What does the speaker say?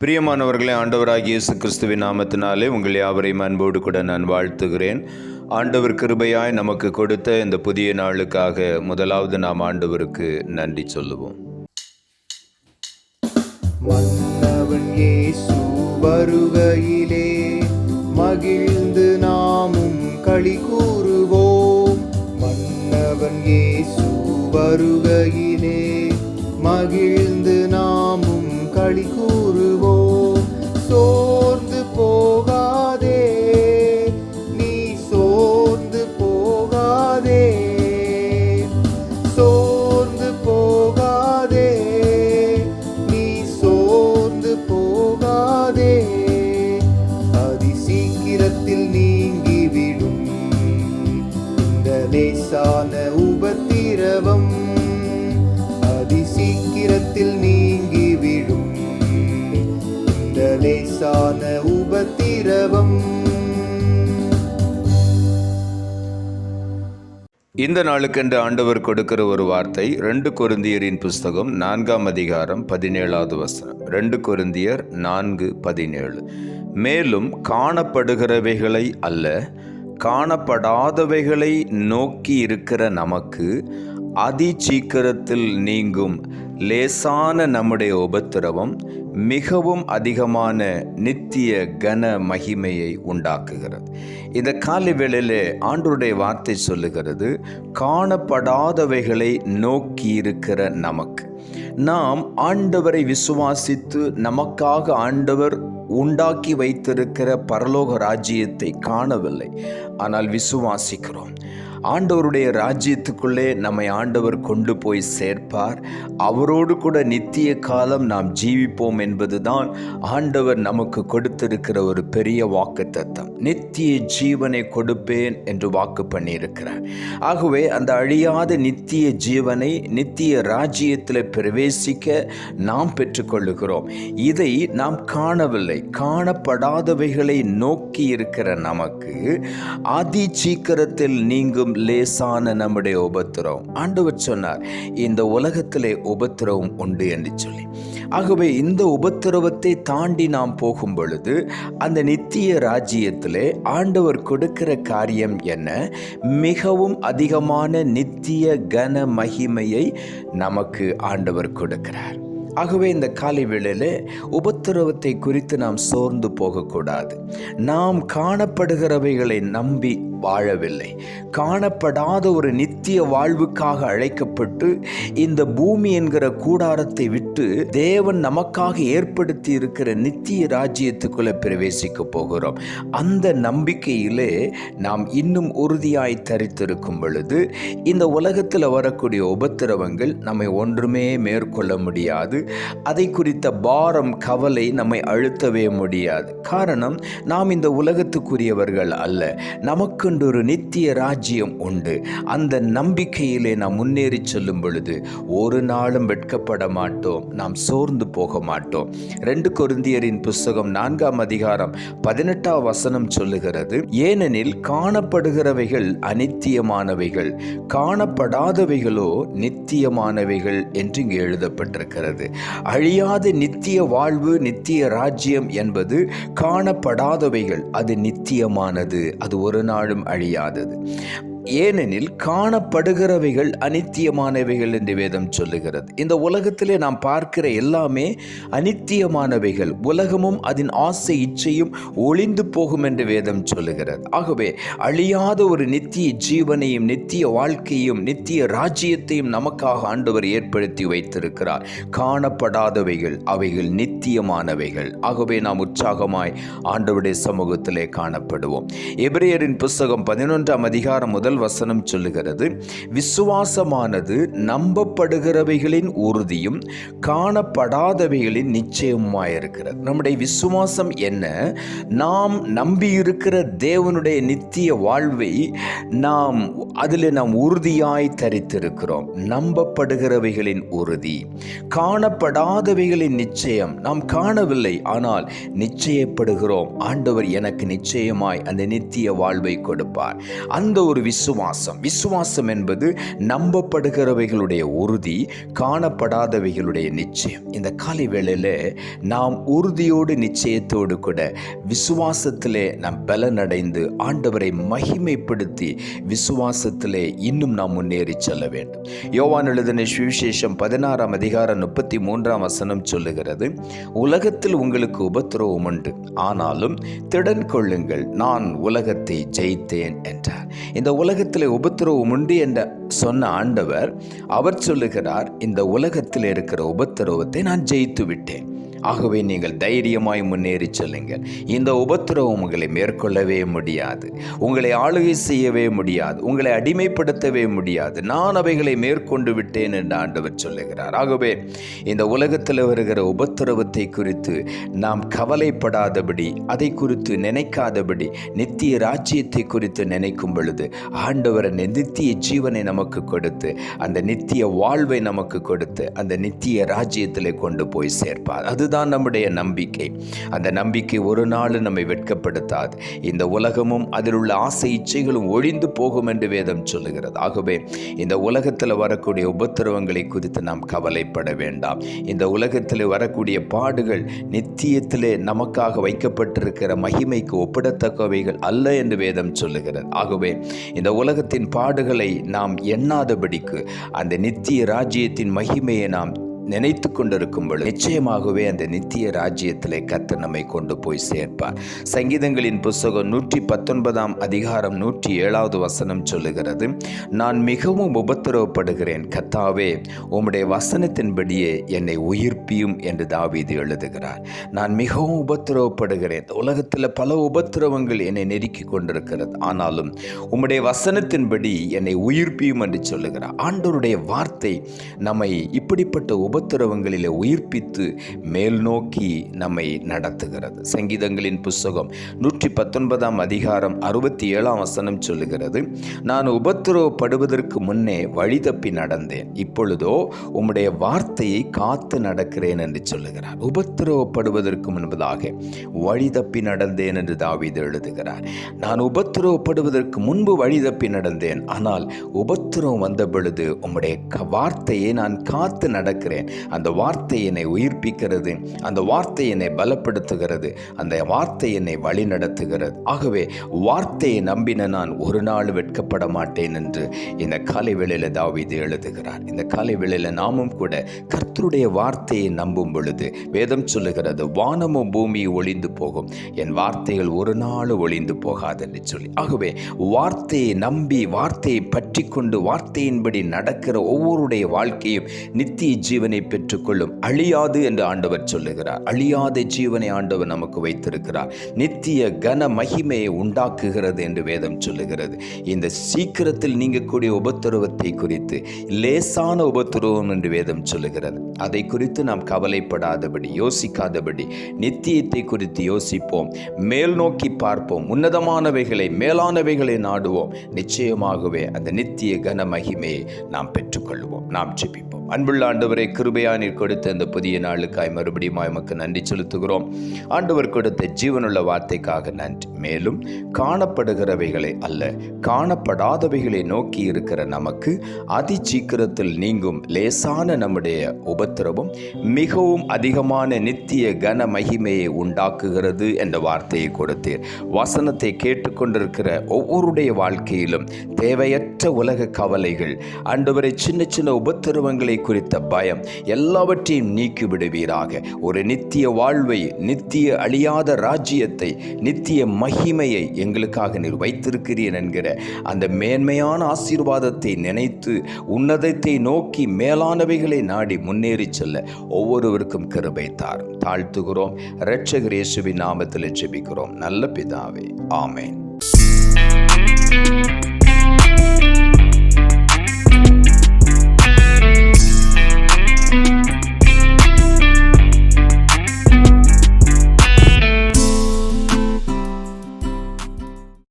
பிரியமானவர்களே, ஆண்டவராகிய இயேசு கிறிஸ்துவின் நாமத்தினாலே உங்கள் யாவரையும் அன்போடு கூட நான் வாழ்த்துகிறேன். ஆண்டவர் கிருபையாய் நமக்கு கொடுத்த இந்த புதிய நாளுக்காக முதலாவது நாம் ஆண்டவருக்கு நன்றி சொல்லுவோம். மன்னவன் இயேசு வருகையிலே மகிழ்ந்து நாமும் களி கூறுவோம். மன்னவன் இயேசு வருகையிலே மகிழ்ந்து நாமும் களி கூறுவோம். சோர்ந்து போகாதே, நீ சோர்ந்து போகாதே, சோர்ந்து போகாதே, நீ சோர்ந்து போகாதே. அதி சீக்கிரத்தில் நீங்கிவிடும் இந்த லேசான உபத்திரவம், அதி சீக்கிரத்தில் நீங்கிவிடும் இந்த லேசான உபத்திரவம். இந்த நாளுக்கென்று ஆண்டவர் கொடுக்கிற ஒரு வார்த்தை 2 கொரிந்தியரின் புஸ்தகம் 4ஆம் அதிகாரம் 17வது வசனம். 2 கொரிந்தியர் 4:17. மேலும் காணப்படுகிறவைகளை அல்ல, காணப்படாதவைகளை நோக்கி இருக்கிற நமக்கு அதி சீக்கிரத்தில் நீங்கும் லேசான நம்முடைய உபத்திரவம் மிகவும் அதிகமான நித்திய கன மகிமையை உண்டாக்குகிறது. இந்த காலை வேளையிலே ஆண்டவருடைய வார்த்தை சொல்லுகிறது, காணப்படாதவைகளை நோக்கி இருக்கிற நமக்கு. நாம் ஆண்டவரை விசுவாசித்து நமக்காக ஆண்டவர் உண்டாக்கி வைத்திருக்கிற பரலோக ராஜ்யத்தை காணவில்லை, ஆனால் விசுவாசிக்கிறோம். ஆண்டவருடைய ராஜ்யத்துக்குள்ளே நம்மை ஆண்டவர் கொண்டு போய் சேர்ப்பார். அவரோடு கூட நித்திய காலம் நாம் ஜீவிப்போம் என்பதுதான் ஆண்டவர் நமக்கு கொடுத்திருக்கிற ஒரு பெரிய வாக்குத்தத்தம். நித்திய ஜீவனை கொடுப்பேன் என்று வாக்கு பண்ணியிருக்கிறார். ஆகவே அந்த அழியாத நித்திய ஜீவனை, நித்திய ராஜ்யத்தில் பிரவேசிக்க நாம் பெற்றுக்கொள்ளுகிறோம். இதை நாம் காணவில்லை, காணப்படாதவைகளை நோக்கி இருக்கிற நமக்கு அதி சீக்கிரத்தில் நீங்கும் லேசான நம்முடைய உபத்திரவம். ஆண்டவர் சொன்னார், இந்த உலகத்திலே உபத்திரவம் உண்டு என்று சொல்லி. ஆகவே இந்த உபத்திரவத்தை தாண்டி நாம் போகும் பொழுது அந்த நித்திய ராஜ்யத்திலே ஆண்டவர் கொடுக்கிற காரியம் என்ன? மிகவும் அதிகமான நித்திய கன மகிமையை நமக்கு ஆண்டவர் கொடுக்கிறார். ஆகவே இந்த காலை வேளையிலே உபத்திரவத்தை குறித்து நாம் சோர்ந்து போகக்கூடாது. நாம் காணப்படுகிறவைகளை நம்பி வாழவில்லை, காணப்படாத ஒரு நித்திய வாழ்வுக்காக அழைக்கப்பட்டு இந்த பூமி என்கிற கூடாரத்தை விட்டு தேவன் நமக்காக ஏற்படுத்தி இருக்கிற நித்திய ராஜ்யத்துக்குள்ளே பிரவேசிக்க போகிறோம். அந்த நம்பிக்கையிலே நாம் இன்னும் உறுதியாய் தரித்திருக்கும் பொழுது இந்த உலகத்தில் வரக்கூடிய உபத்திரவங்கள் நம்மை ஒன்றுமே மேற்கொள்ள முடியாது. அதை குறித்த பாரம், கவலை நம்மை அழுத்தவே முடியாது. காரணம், நாம் இந்த உலகத்துக்குரியவர்கள் அல்ல, நமக்கு ஒரு நித்திய ராஜ்யம் உண்டு. அந்த நம்பிக்கையிலே நாம் முன்னேறி செல்லும் பொழுது ஒரு நாளும் வெட்கப்பட மாட்டோம், நாம் சோர்ந்து போக மாட்டோம். 2 கொரிந்தியரின் புஸ்தகம் 4ஆம் அதிகாரம் 18ஆம் வசனம் சொல்லுகிறது, ஏனெனில் காணப்படுகிறவைகள் அநித்தியமானவைகள், காணப்படாதவைகளோ நித்தியமானவைகள் என்று இங்கு எழுதப்பட்டிருக்கிறது. அழியாத நித்திய வாழ்வு, நித்திய ராஜ்யம் என்பது காணப்படாதவைகள், அது நித்தியமானது, அது ஒரு நாளும் அழியாதது. ஏனெனில் காணப்படுகிறவைகள் அநித்தியமானவைகள் என்று வேதம் சொல்லுகிறது. இந்த உலகத்திலே நாம் பார்க்கிற எல்லாமே அநித்தியமானவைகள். உலகமும் அதன் ஆசை இச்சையும் ஒளிந்து போகும் என்று வேதம் சொல்லுகிறது. ஆகவே அழியாத ஒரு நித்திய ஜீவனையும் நித்திய வாழ்க்கையும் நித்திய ராஜ்யத்தையும் நமக்காக ஆண்டவர் ஏற்படுத்தி வைத்திருக்கிறார். காணப்படாதவைகள், அவைகள் நித்தியமானவைகள். ஆகவே நாம் உற்சாகமாய் ஆண்டவருடைய சமூகத்திலே காணப்படுவோம். எபிரேயரின் புஸ்தகம் 11ஆம் அதிகாரம் முதல் வசனம் சொல்லுகிறது, விசுவாசமானது நம்பப்படுகிறவைகளின் உறுதியும் காணப்படாதவைகளின் நிச்சயமாயிருக்கிறது. நம்முடைய விசுவாசம் என்ன? நாம் நம்பியிருக்கிற தேவனுடைய நித்திய வாழ்வை அதில் நாம் உறுதியாய் தரித்திருக்கிறோம். நம்பப்படுகிறவைகளின் உறுதி, காணப்படாதவைகளின் நிச்சயம். நாம் காணவில்லை, ஆனால் நிச்சயப்படுகிறோம், ஆண்டவர் எனக்கு நிச்சயமாய் அந்த நித்திய வாழ்வை கொடுப்பார். அந்த ஒரு விசுவாசம். விசுவாசம் என்பது நம்பப்படுகிறவைகளுடைய உறுதி, காணப்படாதவைகளுடைய நிச்சயம். இந்த காலை வேளையில் நாம் உறுதியோடு நிச்சயத்தோடு கூட விசுவாசத்திலே நாம் பலனடைந்து ஆண்டவரை மகிமைப்படுத்தி விசுவாசத்திலே இன்னும் நாம் முன்னேறி செல்ல வேண்டும். யோவான் எழுதின சுவிசேஷம் 16ஆம் அதிகாரம் 33ஆம் வசனம் சொல்லுகிறது, உலகத்தில் உங்களுக்கு உபத்திரவம் உண்டு, ஆனாலும் திடன் கொள்ளுங்கள், நான் உலகத்தை ஜெயித்தேன் என்றார். இந்த உலகத்தில் உபத்திரவம் உண்டு என்று சொன்ன ஆண்டவர் அவர் சொல்லுகிறார், இந்த உலகத்தில் இருக்கிற உபத்திரவத்தை நான் ஜெயித்து விட்டேன். ஆகவே நீங்கள் தைரியமாய் முன்னேறி செல்லுங்கள். இந்த உபத்திரவம் உங்களை மேற்கொள்ளவே முடியாது, உங்களை ஆளுகை செய்யவே முடியாது, உங்களை அடிமைப்படுத்தவே முடியாது. நான் அவைகளை மேற்கொண்டு விட்டேன் என்று ஆண்டவர் சொல்லுகிறார். ஆகவே இந்த உலகத்தில் வருகிற உபத்திரவத்தை குறித்து நாம் கவலைப்படாதபடி, அதை குறித்து நினைக்காதபடி, நித்திய ராஜ்யத்தை குறித்து நினைக்கும் பொழுது ஆண்டவர் நித்திய ஜீவனை நமக்கு கொடுத்து, அந்த நித்திய வாழ்வை நமக்கு கொடுத்து, அந்த நித்திய ராஜ்யத்திலே கொண்டு போய் சேர்ப்பார். அதுதான் நம்முடைய நம்பிக்கை. அந்த நம்பிக்கை ஒரு நாள் நம்மை வெட்கப்படுத்தாது. இந்த உலகமும் அதில் உள்ள ஆசை இச்சைகளும் ஒழிந்து போகும் என்று வேதம் சொல்லுகிறது. ஆகவே இந்த உலகத்தில் வரக்கூடிய உபத்திரவங்களை குறித்து நாம் கவலைப்பட வேண்டாம். இந்த உலகத்தில் வரக்கூடிய பாடுகள் நித்தியத்திலே நமக்காக வைக்கப்பட்டிருக்கிற மகிமைக்கு ஒப்பிடத்தக்கவைகள் அல்ல என்று வேதம் சொல்லுகிறது. ஆகவே இந்த உலகத்தின் பாடுகளை நாம் எண்ணாதபடிக்கு அந்த நித்திய ராஜ்யத்தின் மகிமையை நாம் நினைத்து கொண்டிருக்கும் பொழுது நிச்சயமாகவே அந்த நித்திய ராஜ்யத்திலே கர்த்தர் நம்மை கொண்டு போய் சேர்ப்பார். சங்கீதங்களின் புஸ்தகம் 119ஆம் அதிகாரம் 107வது வசனம் சொல்லுகிறது, நான் மிகவும் உபத்திரவப்படுகிறேன், கர்த்தாவே உம்முடைய வசனத்தின்படியே என்னை உயிர்ப்பியும் என்று தாவீது எழுதுகிறார். நான் மிகவும் உபத்திரவப்படுகிறேன். உலகத்தில் பல உபத்திரவங்கள் என்னை நெருக்கி கொண்டிருக்கிறது, ஆனாலும் உம்முடைய வசனத்தின்படி என்னை உயிர்ப்பியும் என்று சொல்லுகிறார். ஆண்டவருடைய வார்த்தை நம்மை இப்படிப்பட்ட உபத்திரவங்களிலே உயிர்ப்பித்து மேல் நோக்கி நம்மை நடத்துகிறது. சங்கீதங்களின் புஸ்தகம் 119ஆம் அதிகாரம் 67ஆம் வசனம் சொல்லுகிறது, நான் உபத்திரவப்படுவதற்கு முன்னே வழி தப்பி நடந்தேன், இப்பொழுதோ உம்முடைய வார்த்தையை காத்து நடக்கிறேன் என்று சொல்லுகிறார். உபத்திரவப்படுவதற்கு முன்பதாக வழி தப்பி நடந்தேன் என்று தாவீது எழுதுகிறார். நான் உபத்திரவப்படுவதற்கு முன்பு வழி தப்பி நடந்தேன், ஆனால் உபத்திரவம் வந்த பொழுது உம்முடைய வார்த்தையை நான் காத்து நடக்கிறேன். அந்த வார்த்தை என்னை உயிர்ப்பிக்கிறது, அந்த வார்த்தை என்னை பலப்படுத்துகிறது, அந்த வார்த்தை என்னை வழி நடத்துகிறது. ஆகவே வார்த்தையை நம்பின நான் ஒரு நாள் வெட்கப்பட மாட்டேன் என்று இந்த காலை வேளையில் தாவீது எழுதுகிறார். இந்த காலை வேளையில் நாமும் கூட கர்த்தருடைய வார்த்தையை நம்பும் பொழுது வேதம் சொல்லுகிறது, வானமும் பூமியும் ஒளிந்து போகும், என் வார்த்தைகள் ஒரு நாள் ஒளிந்து போகாது என்று சொல்லி. ஆகவே வார்த்தையை நம்பி, வார்த்தையை பற்றி கொண்டு, வார்த்தையின்படி நடக்கிற ஒவ்வொருடைய வாழ்க்கையும் நித்திய ஜீவனை பெற்றுக்கொள்ளும். அழியாது என்று ஆண்டவர் சொல்லுகிறார். அழியாத ஜீவனை ஆண்டவர் நமக்கு வைத்திருக்கிறார். நித்திய கன மகிமையை உண்டாக்குகிறது என்று வேதம் சொல்லுகிறது. இந்த சீக்கிரத்தில் நீங்கக்கூடிய உபத்திரவத்தை குறித்து, லேசான உபத்திரவம் என்று வேதம் சொல்லுகிறது, அதை குறித்து நாம் கவலைப்படாதபடி, யோசிக்காதபடி நித்தியத்தை குறித்து யோசிப்போம், மேல் நோக்கி பார்ப்போம், உன்னதமானவைகளை, மேலானவைகளை நாடுவோம். நிச்சயமாகவே அந்த நித்திய கன மகிமையை நாம் பெற்றுக்கொள்வோம். நாம் ஜெபிப்போம். அன்புள்ள ஆண்டவரை, கிருபையா நீர் கொடுத்த இந்த புதிய நாளுக்காய் மறுபடியும் எமக்கு நன்றி செலுத்துகிறோம். ஆண்டவர் கொடுத்த ஜீவனுள்ள வார்த்தைக்காக நன்றி. மேலும் காணப்படுகிறவைகளை அல்ல, காணப்படாதவைகளை நோக்கி இருக்கிற நமக்கு அதி சீக்கிரத்தில் நீங்கும் லேசான நம்முடைய உபத்திரவம் மிகவும் அதிகமான நித்திய கன மகிமையை உண்டாக்குகிறது என்ற வார்த்தையை கொடுத்தீர். வசனத்தை கேட்டுக்கொண்டிருக்கிற ஒவ்வொருடைய வாழ்க்கையிலும் தேவையற்ற உலக கவலைகள், ஆண்டவரை சின்ன சின்ன உபத்திரவங்களை குறித்த பயம் எல்லாவற்றையும் நீக்கி விடுவீராக. ஒரு நித்திய வாழ்வை, நித்திய அழியாத ராஜ்யத்தை, நித்திய மகிமையை எங்களுக்காக நீர் வைத்திருக்கிறீர் என்கிற அந்த மேன்மையான ஆசீர்வாதத்தை நினைத்து உன்னதத்தை நோக்கி மேலானவைகளை நாடி முன்னேறி செல்ல ஒவ்வொருவருக்கும் கிருபை தாரும். தாழ்த்துகிறோம். இரட்சகர் இயேசுவின் நாமத்தில் ஜெபிக்கிறோம் நல்ல பிதாவே, ஆமென்.